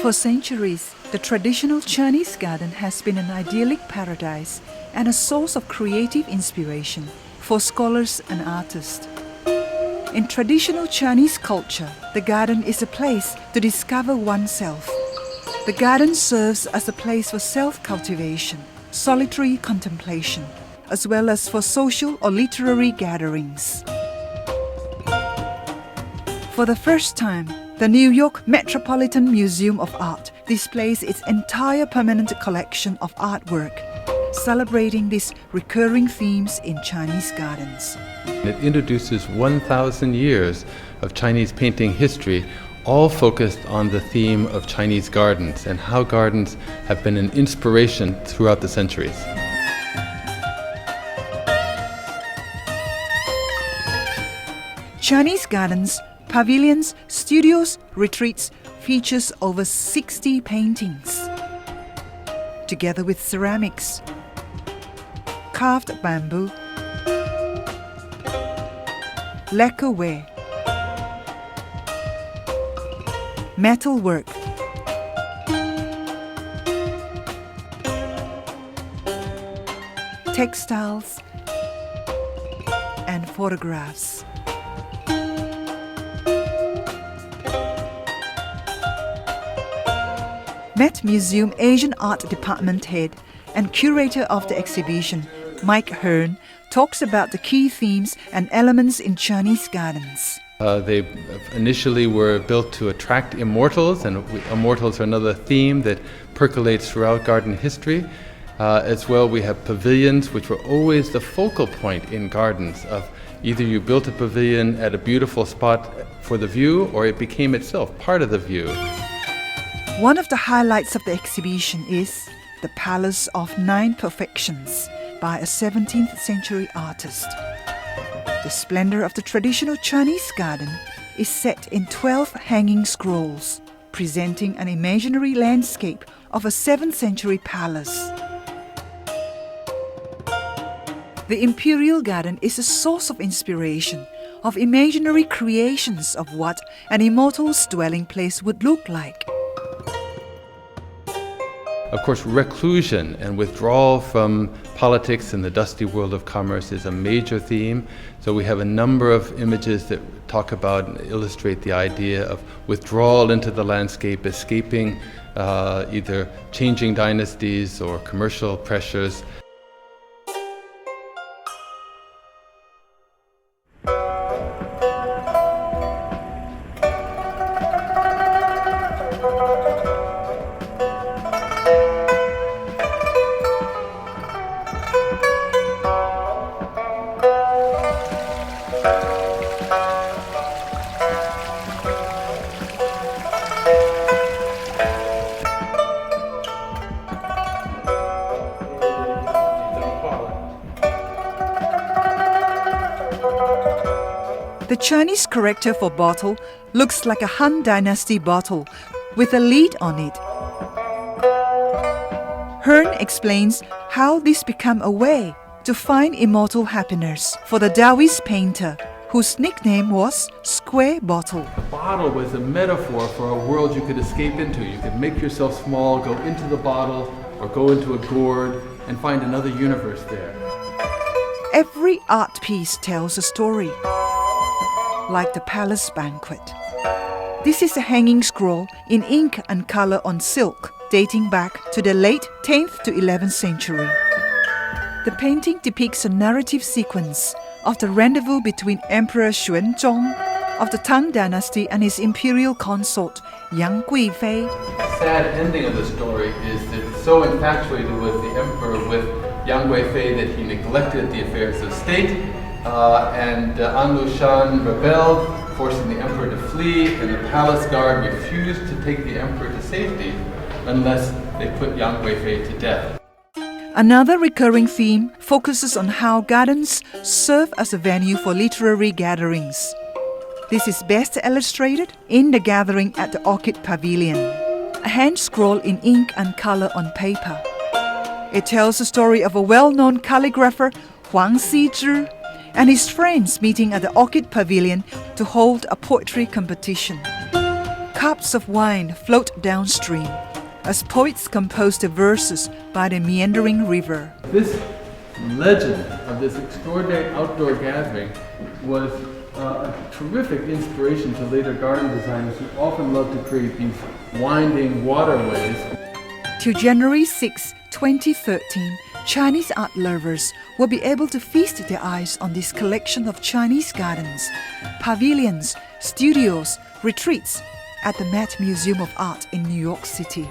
For centuries, the traditional Chinese garden has been an idyllic paradise and a source of creative inspiration for scholars and artists. In traditional Chinese culture, the garden is a place to discover oneself. The garden serves as a place for self-cultivation, solitary contemplation, as well as for social or literary gatherings. For the first time, the New York Metropolitan Museum of Art displays its entire permanent collection of artwork, celebrating these recurring themes in Chinese gardens. It introduces 1,000 years of Chinese painting history, all focused on the theme of Chinese gardens and how gardens have been an inspiration throughout the centuries. Chinese gardens, pavilions, studios, retreats features over 60 paintings, together with ceramics, carved bamboo, lacquerware, metalwork, textiles, and photographs. Met Museum Asian Art Department head and curator of the exhibition, Mike Hearn, talks about the key themes and elements in Chinese gardens. They initially were built to attract immortals, and immortals are another theme that percolates throughout garden history. As well, we have pavilions, which were always the focal point in gardens of either you built a pavilion at a beautiful spot for the view, or it became itself part of the view. One of the highlights of the exhibition is The Palace of Nine Perfections by a 17th century artist. The splendor of the traditional Chinese garden is set in 12 hanging scrolls, presenting an imaginary landscape of a 7th century palace. The Imperial Garden is a source of inspiration, of imaginary creations of what an immortal's dwelling place would look like. Of course, reclusion and withdrawal from politics and the dusty world of commerce is a major theme. So we have a number of images that talk about and illustrate the idea of withdrawal into the landscape, escaping either changing dynasties or commercial pressures. The Chinese character for bottle looks like a Han Dynasty bottle with a lid on it. Hearn explains how this became a way to find immortal happiness for the Taoist painter, whose nickname was Square Bottle. The bottle was a metaphor for a world you could escape into. You could make yourself small, go into the bottle, or go into a gourd and find another universe there. Every art piece tells a story, like the palace banquet. This is a hanging scroll in ink and color on silk, dating back to the late 10th to 11th century. The painting depicts a narrative sequence of the rendezvous between Emperor Xuanzong of the Tang Dynasty and his imperial consort, Yang Guifei. The sad ending of the story is that so infatuated was the emperor with Yang Guifei that he neglected the affairs of state, and An Lushan rebelled, forcing the emperor to flee, and the palace guard refused to take the emperor to safety unless they put Yang Guifei to death. Another recurring theme focuses on how gardens serve as a venue for literary gatherings. This is best illustrated in the gathering at the Orchid Pavilion, a hand scroll in ink and color on paper. It tells the story of a well-known calligrapher, Huang Xizhi, and his friends meeting at the Orchid Pavilion to hold a poetry competition. cups of wine float downstream as poets compose the verses by the meandering river. This legend of this extraordinary outdoor gathering was a terrific inspiration to later garden designers who often love to create these winding waterways. Till January 6, 2013, Chinese art lovers will be able to feast their eyes on this collection of Chinese gardens, pavilions, studios, retreats at the Met Museum of Art in New York City.